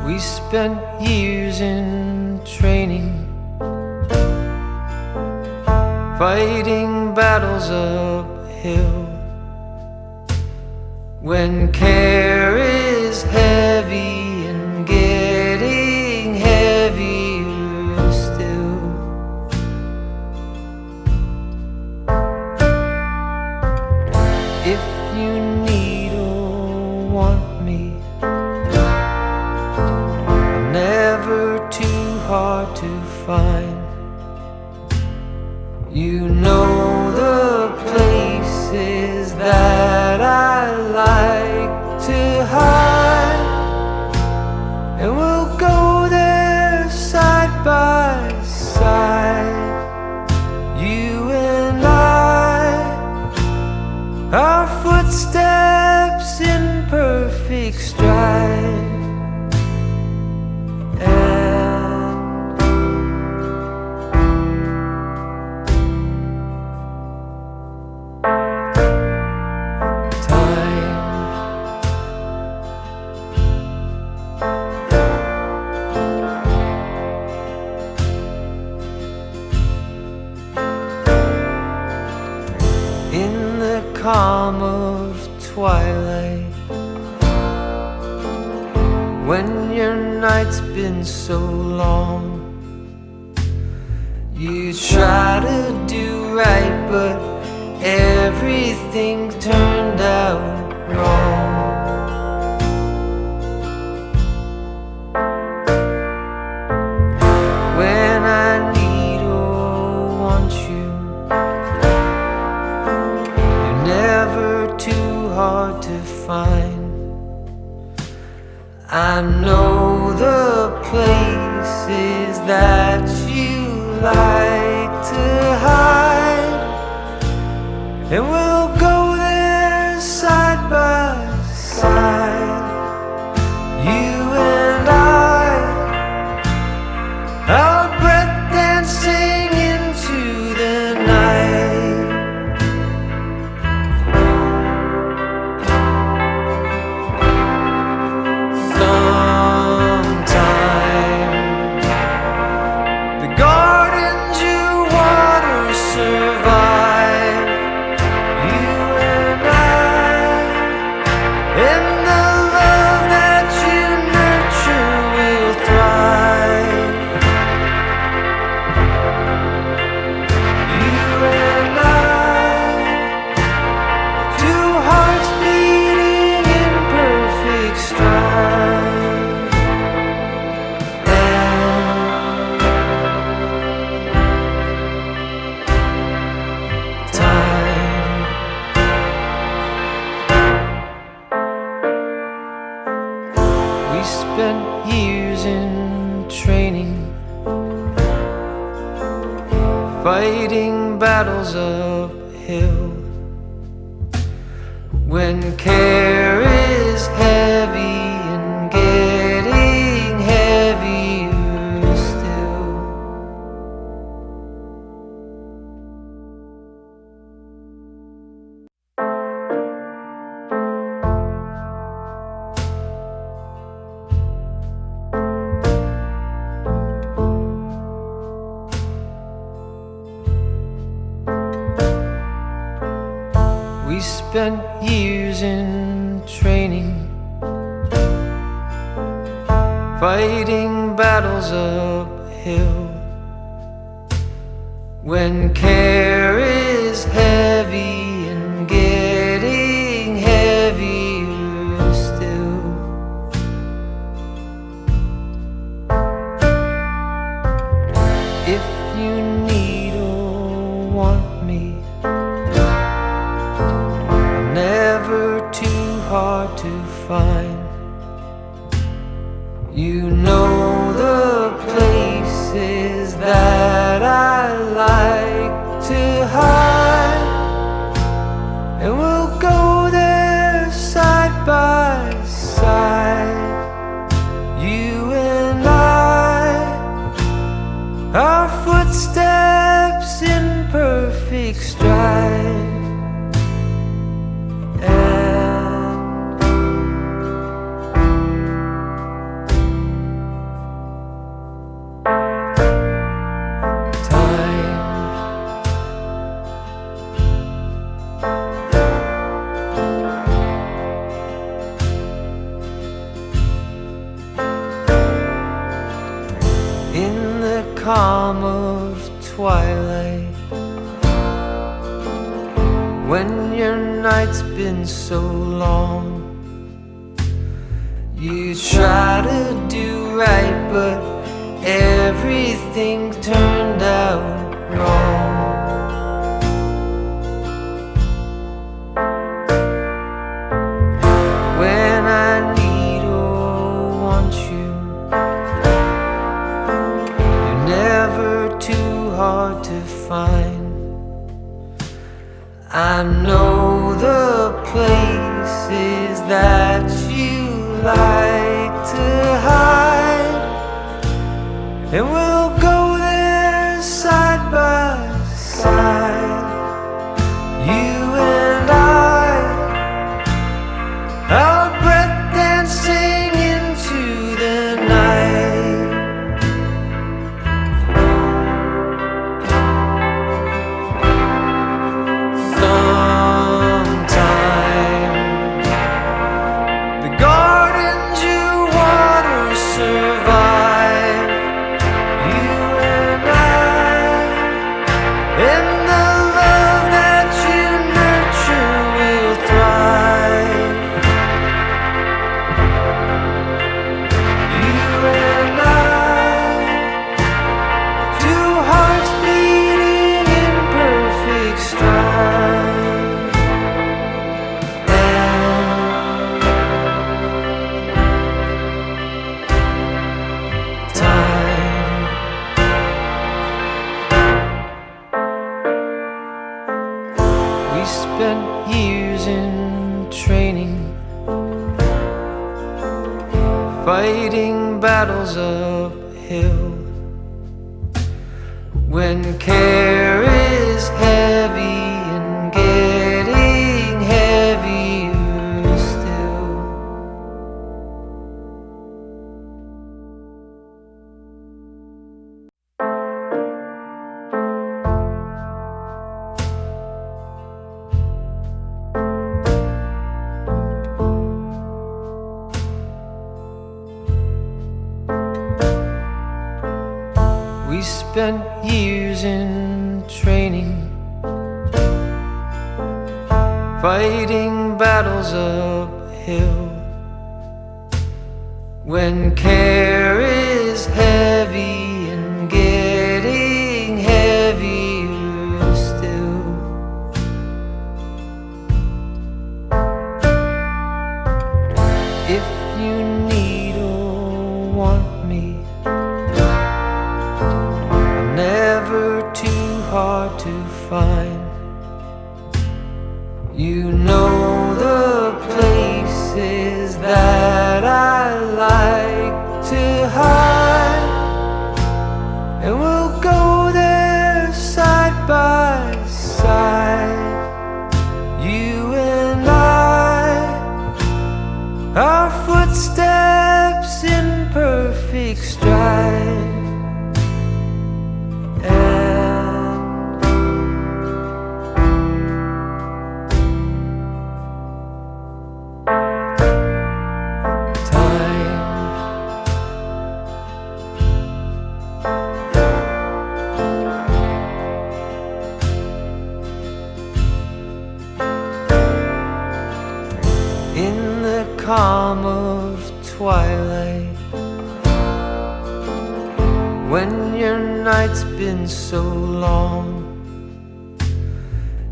We spent years in training, fighting battles uphill. When care is heavy and getting heavier still. If you need or want me, I'm never too hard to find. You know the places that I like to hide, and we'll go there side by side. You and I, our footsteps in perfect stride. In the calm of twilight, when your night's been so long, you try to do right, but everything turned out wrong. When I need or want you, never too hard to find. I know the places that you like to hide, and we'll go there side by side. You and I, our breath dancing into the night. We spent years in training, fighting battles uphill. When care is heavy and getting heavier still. We spent years in training, fighting battles uphill. When care is heavy and getting heavier still. If you need or want me, never too hard to find. You know the places that I like to hide, and we'll go there side by side. You and I, our footsteps in perfect stride. calm of twilight, when your night's been so long, you try to do right, but everything turned out wrong. When I need or want you, you're never too hard to find. I know the places that you like to hide, and we'll go there side by side, you and I, our breath dancing into the night. Sometime the gardens you water survive, you and I, and the love that you nurture will thrive. You and I, two hearts beating in perfect stride. We spent years in training, fighting battles uphill, when care is heavy and getting heavier still. We spent years in training, fighting battles uphill, when care is heavy and getting heavier still. If you need or want me, never too hard to find. You know the places that I like to hide, and we'll go there side by side, you and I, our footsteps in perfect stride. In the calm of twilight, when your night's been so long,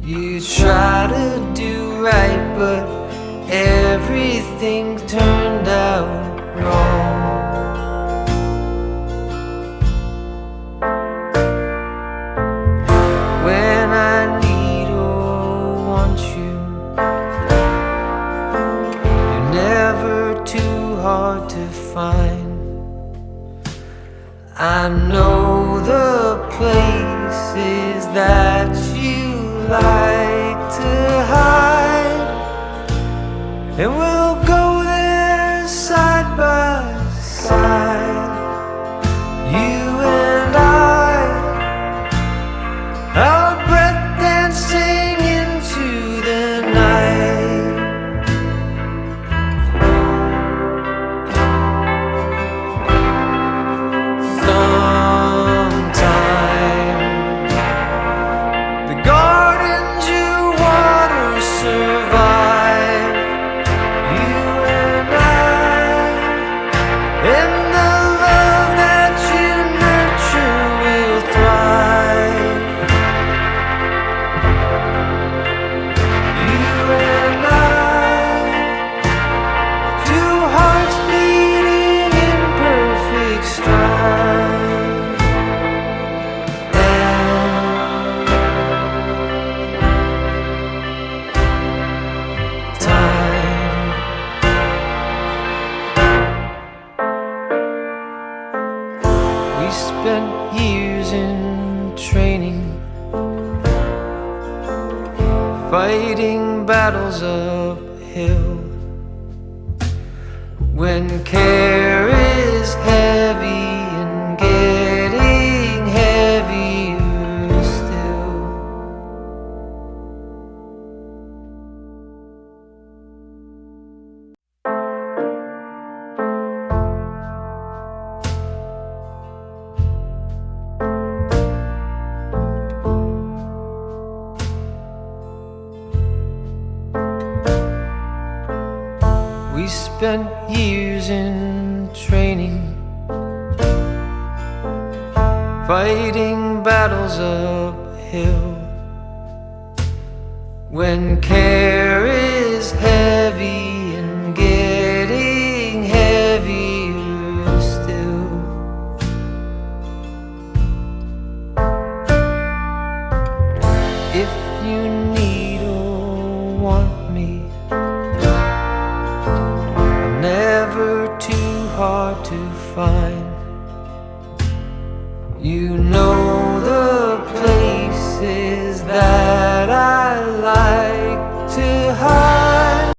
you try to do right, but everything turned out wrong. When I need or want you, never too hard to find. I know the places that you like to hide, and we'll go there side by side, you and I, our breath dancing into the night. Sometime spent years in training, fighting battles uphill. When care is heavy and getting heavier still. We spent years in training, fighting battles uphill. When care is heavy and getting heavier still. If you need or want me, never too hard to find. You know